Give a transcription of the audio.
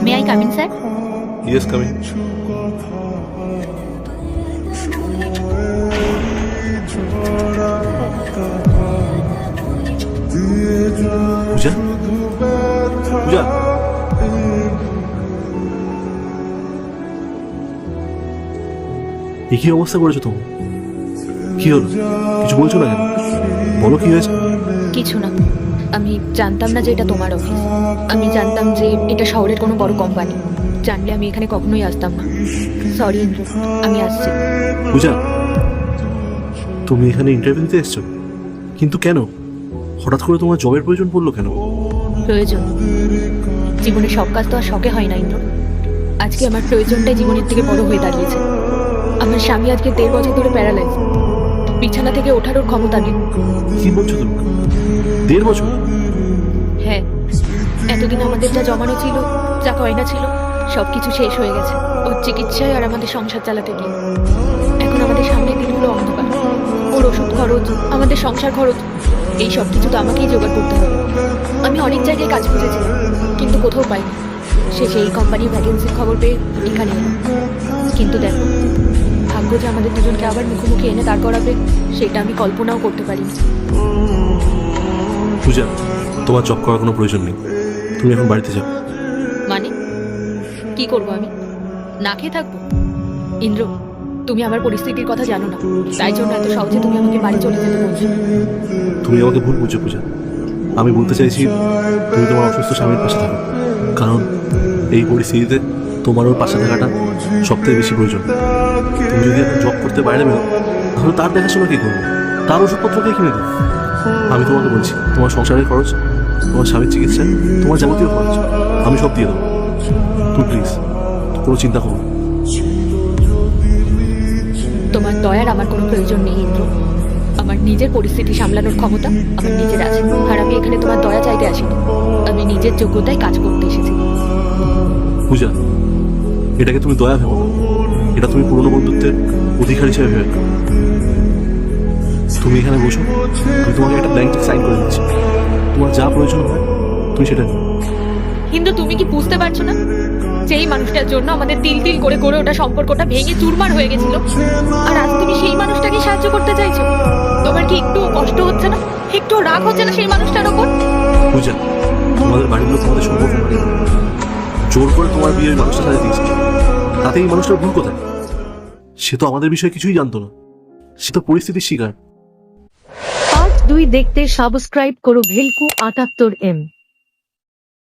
May I come in, sir? Yes, come in. পূজা, পূজা, কি অবস্থা করেছো তুমি? কি হলো? কিছু বলছো না কেন? বলো কি হয়েছে? কিছু না, আমি জানতাম না যে এটা তোমার অফিস। আমি জানতাম যে এটা শহরের কোনো বড় কোম্পানি। জানলে আমি এখানে কখনোই আসতাম না। সরি ইন্দ্র, আমি আসছি। পূজা, তুমি এখানে ইন্টারভিউ দিতে এসছো? কিন্তু কেন? হঠাৎ করে তোমার জবের প্রয়োজন পড়লো কেন? প্রয়োজন? জীবনে সব কাজ তো আর শখে হয় না ইন্দ্র। আজকে আমার প্রয়োজনটাই জীবনের থেকে বড় হয়ে দাঁড়িয়েছে। আমার স্বামী আজকে 1.5 বছর ধরে প্যারালাইজ। বিছানা থেকে ওঠার ওর ক্ষমতা নেই। কি বলছো তুমি? 1.5 বছর? হ্যাঁ, এতদিন আমাদের যা জমানো ছিল, যা গয়না ছিল, সবকিছু শেষ হয়ে গেছে ওর চিকিৎসায় আর আমাদের সংসার চালাতে গিয়ে। এখন আমাদের সামনের দিনগুলো অন্ধকার। ওর ওষুধ খরচ, আমাদের সংসার খরচ, এই সব কিছু তো আমাকেই জোগাড় করতে হবে। আমি অনেক জায়গায় কাজ খুঁজেছিলাম, কিন্তু কোথাও পাইনি। শেষে এই কোম্পানির ভ্যাকেন্সির খবর পেয়ে এখানে এলাম। কিন্তু দেখো, ভাগ্য যে আমাদের দুজনকে আবার মুখোমুখি এনে দাঁড় করাবে, সেটা আমি কল্পনাও করতে পারিনি। পূজা, তোমার জব করার কোনো প্রয়োজন নেই। তুমি এখন বাড়িতে যাও। মানে কি করবো আমি? না খেয়ে থাকবো? ইন্দ্র, তুমি আমার পরিস্থিতির কথা জানো না, তাই জন্য এত সহজে তুমি আমাকে বাড়ি চলে যেতে বলছো। তুমি আমাকে ভুল বুঝছো পূজা। আমি বলতে চাইছি তুমি তোমার অসুস্থ স্বামীর পাশে থাকো, কারণ এই পরিস্থিতিতে তোমার ওর পাশে থাকাটা সবথেকে বেশি প্রয়োজন। তুমি যদি এখন জব করতে বাইরে বেরো, তাহলে তার দেখাশোনা কে করবে? তার ওষুধপত্র কে কিনে দেবে? আমি তোমাকে বলছি, তোমার সংসারের খরচ, তোমার স্বামীর চিকিৎসা, তোমার যাবতীয় খরচ আমি সব দিয়ে দেবো। তুমি প্লিজ কোনো চিন্তা করো না। তোমার দয়ার আমার কোনো প্রয়োজন নেই ইন্দ্র। আমার নিজের পরিস্থিতি সামলানোর ক্ষমতা আমার নিজের আছে, আর আমি এখানে তোমার দয়া চাইতে আসিনি। আমি নিজের যোগ্যতায় কাজ করতে এসেছি। পূজা, এটাকে তুমি দয়া ভেবো না, এটা তুমি পুরনো বন্ধুত্বের অধিকার হিসেবে ভেবে নাও। তুমি এখানে বসো, আমি তোমাকে একটা ব্ল্যাঙ্ক সাইন করে দিচ্ছি। তোমার যা প্রয়োজন হয় তুমি সেটা নিও। কিন্তু তুমি কি বুঝতে পারছো না, যেই মানুষটার জন্য আমাদের তিল তিল করে করে ওটা সম্পর্কটা ভেঙে চুরমার হয়ে গেছিল, আর আজ তুমি সেই মানুষটাকে সাহায্য করতে চাইছো? তোমার কি একটু কষ্ট হচ্ছে না? একটু রাগ হচ্ছে না সেই মানুষটার ওপর? পূজা, তোমাদের বাড়ির লোক তোমাদের সম্পর্ক মানে জোর করে তোমার বিয়ে ওই মানুষটার সাথে দিয়েছে। তাতে এই মানুষটার ভুল কোথায়? সে তো আমাদের বিষয়ে কিছুই জানতো না, সে তো পরিস্থিতির শিকার। পার্ট 2 দেখতে সাবস্ক্রাইব করো ভেলকু 78M।